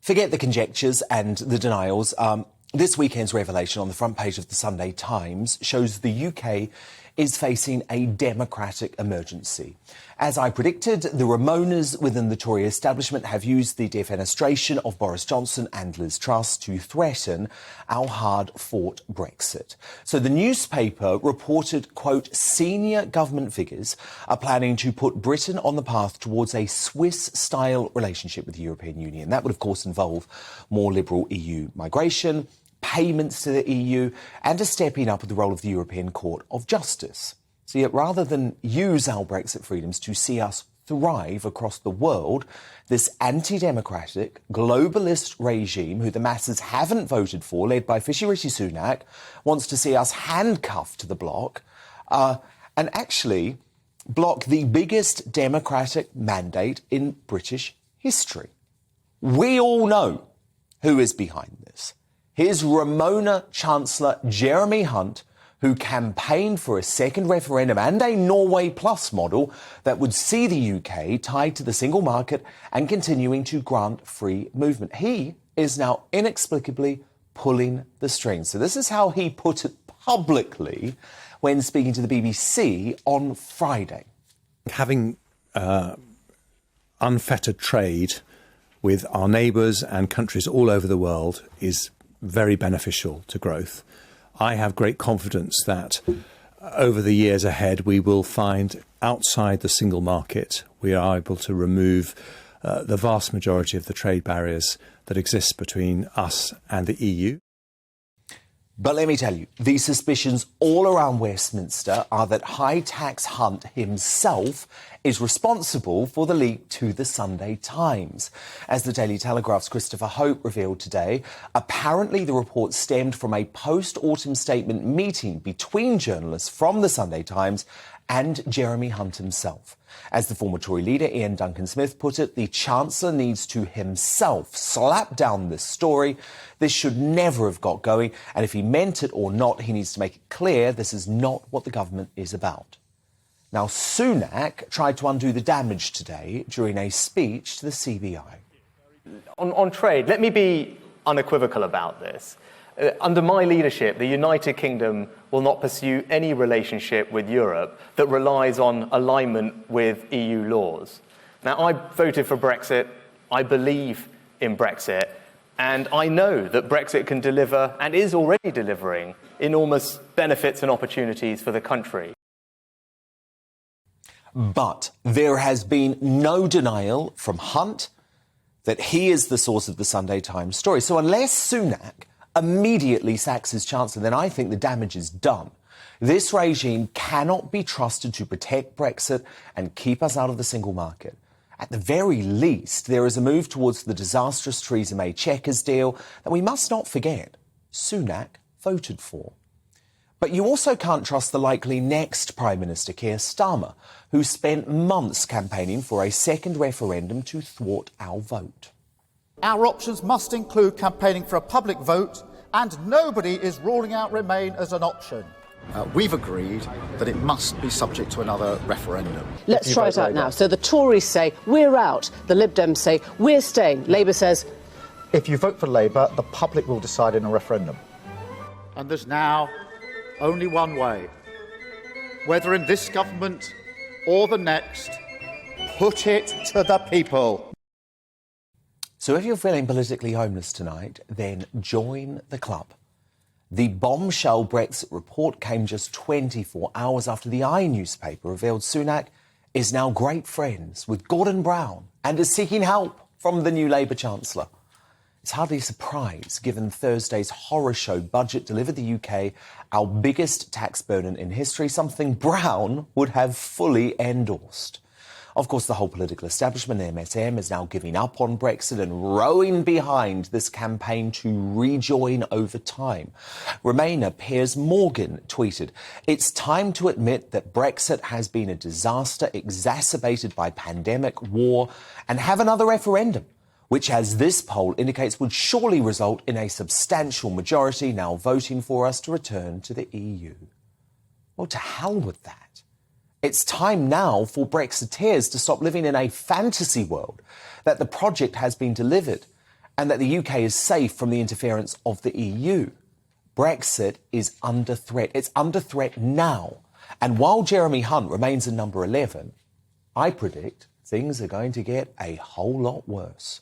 Forget the conjectures and the denials. This weekend's revelation on the front page of the Sunday Times shows the UK is facing a democratic emergency. As I predicted, the Remoaners within the Tory establishment have used the defenestration of Boris Johnson and Liz Truss to threaten our hard-fought Brexit. So the newspaper reported, quote, senior government figures are planning to put Britain on the path towards a Swiss-style relationship with the European Union. That would, of course, involve more liberal EU migration, payments to the EU, and a stepping up of the role of the European Court of Justice. So yet, rather than use our Brexit freedoms to see us thrive across the world, this anti-democratic, globalist regime, who the masses haven't voted for, led by fishy Rishi Sunak, wants to see us handcuffed to the bloc, and actually block the biggest democratic mandate in British history. We all know who is behind this. Here's Remoaner Chancellor Jeremy Hunt, who campaigned for a second referendum and a Norway Plus model that would see the UK tied to the single market and continuing to grant free movement. He is now inexplicably pulling the strings. So this is how he put it publicly when speaking to the BBC on Friday. Having unfettered trade with our neighbours and countries all over the world is very beneficial to growth. I have great confidence that over the years ahead we will find outside the single market we are able to remove the vast majority of the trade barriers that exist between us and the EU. But let me tell you, the suspicions all around Westminster are that high-tax Hunt himself is responsible for the leak to the Sunday Times. As the Daily Telegraph's Christopher Hope revealed today, apparently the report stemmed from a post-autumn statement meeting between journalists from the Sunday Times and Jeremy Hunt himself. As the former Tory leader Ian Duncan-Smith put it, the Chancellor needs to himself slap down this story. This should never have got going, and if he meant it or not, he needs to make it clear this is not what the government is about. Now, Sunak tried to undo the damage today during a speech to the CBI. On trade, let me be unequivocal about this. Under my leadership, the United Kingdom will not pursue any relationship with Europe that relies on alignment with EU laws. Now, I voted for Brexit. I believe in Brexit. And I know that Brexit can deliver, and is already delivering, enormous benefits and opportunities for the country. But there has been no denial from Hunt that he is the source of the Sunday Times story. So unless Sunak immediately sacks his chancellor, then I think the damage is done. This regime cannot be trusted to protect Brexit and keep us out of the single market. At the very least, there is a move towards the disastrous Theresa May Chequers deal that we must not forget Sunak voted for. But you also can't trust the likely next Prime Minister, Keir Starmer, who spent months campaigning for a second referendum to thwart our vote. Our options must include campaigning for a public vote, and nobody is ruling out Remain as an option. We've agreed that it must be subject to another referendum. Let's try it out now. So the Tories say, we're out. The Lib Dems say, we're staying. Labour says, if you vote for Labour, the public will decide in a referendum. And there's now only one way. Whether in this government or the next, put it to the people. So if you're feeling politically homeless tonight, then join the club. The bombshell Brexit report came just 24 hours after the newspaper revealed Sunak is now great friends with Gordon Brown and is seeking help from the new Labour Chancellor. It's hardly a surprise, given Thursday's horror show budget delivered the UK our biggest tax burden in history, something Brown would have fully endorsed. Of course, the whole political establishment, MSM, is now giving up on Brexit and rowing behind this campaign to rejoin over time. Remainer Piers Morgan tweeted, "It's time to admit that Brexit has been a disaster exacerbated by pandemic, war, and have another referendum, which, as this poll indicates, would surely result in a substantial majority now voting for us to return to the EU." Well, to hell with that. It's time now for Brexiteers to stop living in a fantasy world that the project has been delivered and that the UK is safe from the interference of the EU. Brexit is under threat. It's under threat now. And while Jeremy Hunt remains in number 11, I predict things are going to get a whole lot worse.